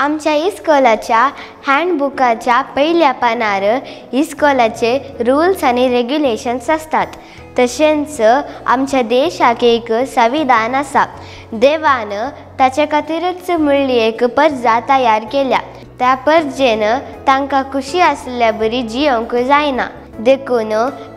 आमच्या इस्कॉलाच्या हँडबुकाच्या पहिल्या पानार इस्कॉलाचे रूल्स आणि रेग्युलेशन्स असतात। तशेंच आमच्या देशाक एक संविधान आसा। देवान ताचे खातीरच म्हणली एक पर्जा तयार केल्या। त्या पर्जेन तांकां खुशी आसल्या बरी जियोंक जायना। देखून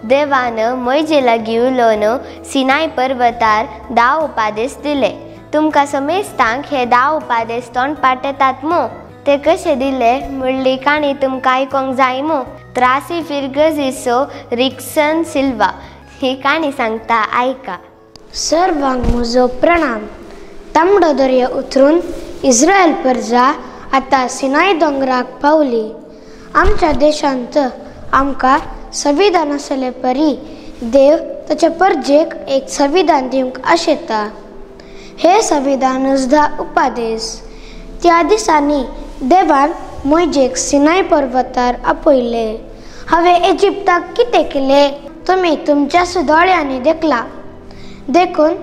देवान मोइजे लागीं उलोवन सिनाय पर्वतार 10 उपादेश दिले। तुमकां समेस्तांक हे 10 उपादेश तोंडपाट येतात मो? ते कशे दिले म्हणली काणी तुमकां आयकोंक जाय मो? त्रासी फिर्गजिसो रिक्सन सिल्वा ही काणी सांगता, आयका। सर्वांक म्हजो प्रणाम। तांबडो दर्या उतरून इस्रायल पर्जा आतां सिनाय दोंगराक पावली। आमच्या देशांत आमकां संविधान आसले परी देव ताच्या पर्जेक एक संविधान दिवंक आशेता। हे संविधानच 10 उपादेश। त्या दिसांनी देवान मोइजेक सिनाय पर्वतार आपयले। हांवें इजिप्ताक कितें केलें तुमी तुमच्या दोळ्यांनी देखला। देखून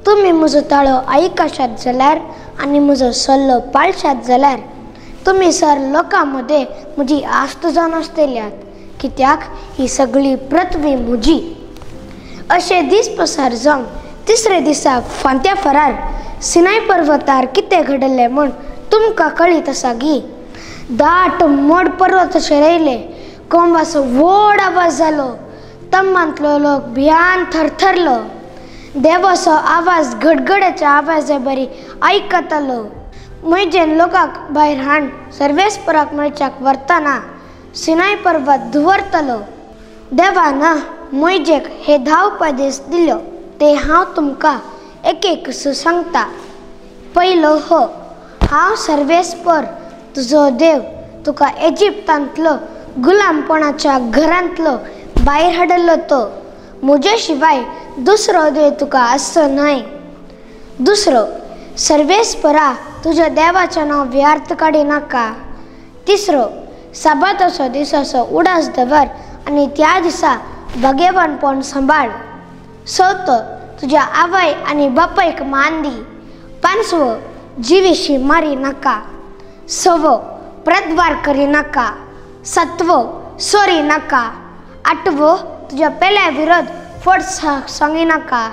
तुमी म्हजो ताळो आयकशात जाल्यार आनी म्हजो सल्लो पाळशात जाल्यार तुमी सर लोकां मदें म्हजी आस्त जावन आसतल्यात, कित्याक ही सगळी पृथ्वी म्हजी। अशे दीस पसार जावन तिसरे दिसा फांत्या फरार सिनाय पर्वतार कितें घडलें म्हूण तुमकां कळीत आसा गी। दाट मोड पर्वत अशे रायले, कोंबाचो व्हड आवाज जालो, तम्मांतलो लोक भियान थरथरलो। देवाचो आवाज गडगड्याच्या आवाजा बरी आयकतालो। मोइजेन लोकांक भायर हाड सर्वेस्पराक मेळच्याक व्हरतना सिनाय पर्वत धुंवरतलो। देवान मोइजेक हे 10 उपादेश दिल्यो, ते हांव तुमकां एक एक सांगता। पयलो हो, हांव सर्वेस्पर तुजो देव तुका इजिप्तांतलो गुलामपणाच्या घरांतलो भायर हाडलो तो। म्हजे शिवाय दुसरो देव तुका आसचो न्हय। दुसरो, सर्वेस्परा तुज्या देवाचें नांव व्यर्थ काडी नाका। तिसरो, साबाताचो दिसाचो उडास दवर आनी त्या दिसा भगेवणपण सांबाळ। चवथो, तुज्या आवय आनी बापायक मान दी। पांचवो, जिवीशी मारी नाका। सवो, प्रद्वार करी नाका। सातवो, सोरी नाका। आठवो, तुज्या पेल्या विरोध फट सांगी नाका।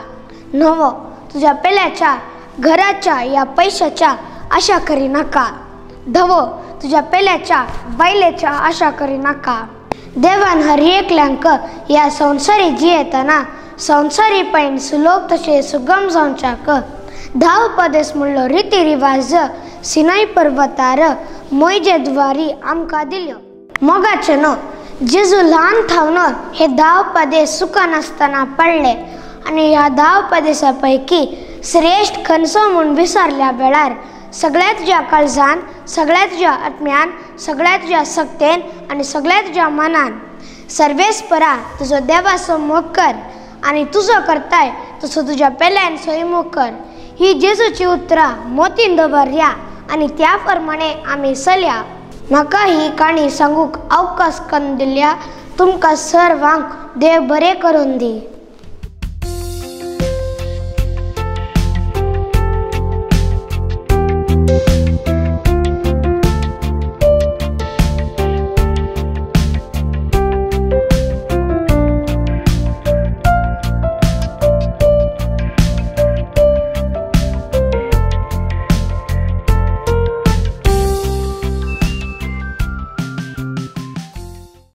णवो, तुज्या पेल्याच्या घराच्या या पैशाच्या आशा करी नाका। धवो, तुज्या पेल्याच्या बायलेच्या आशा करी नाका। देवान हर एकल्यांक ह्या संवसारी जियेतना संवसारी पैन सुलोक तशे सुगम जावच्याक 10 उपादेश म्हणलो रिती रिवाज सिनाय पर्वतार मोइजे द्वारी आमकां दिल्यो। मोगाचे न्हू, जेजू ल्हान थावन हे 10 उपादेश सुखान आसतना पडले आनी ह्या 10 उपादेशा पैकी श्रेष्ठ खंयचो म्हूण विचारल्या वेळार सगळ्या तुज्या काळजान, सगळ्या तुज्या आत्म्यान, सगळ्या तुज्या सक्तेन आनी सगळ्या तुज्या मनान सर्वेस्परा तुजो देवाचो मोग कर आनी तुजो करताय तसो तुज्या पेल्यान सोय मोग कर। ही जेजूची उतरां मोतीन दवरया आनी त्या प्रमाणे आमी चलया। म्हाका ही काणी सांगूक अवकाश करून दिल्या तुमकां सर्वांक देव बरें करून दी।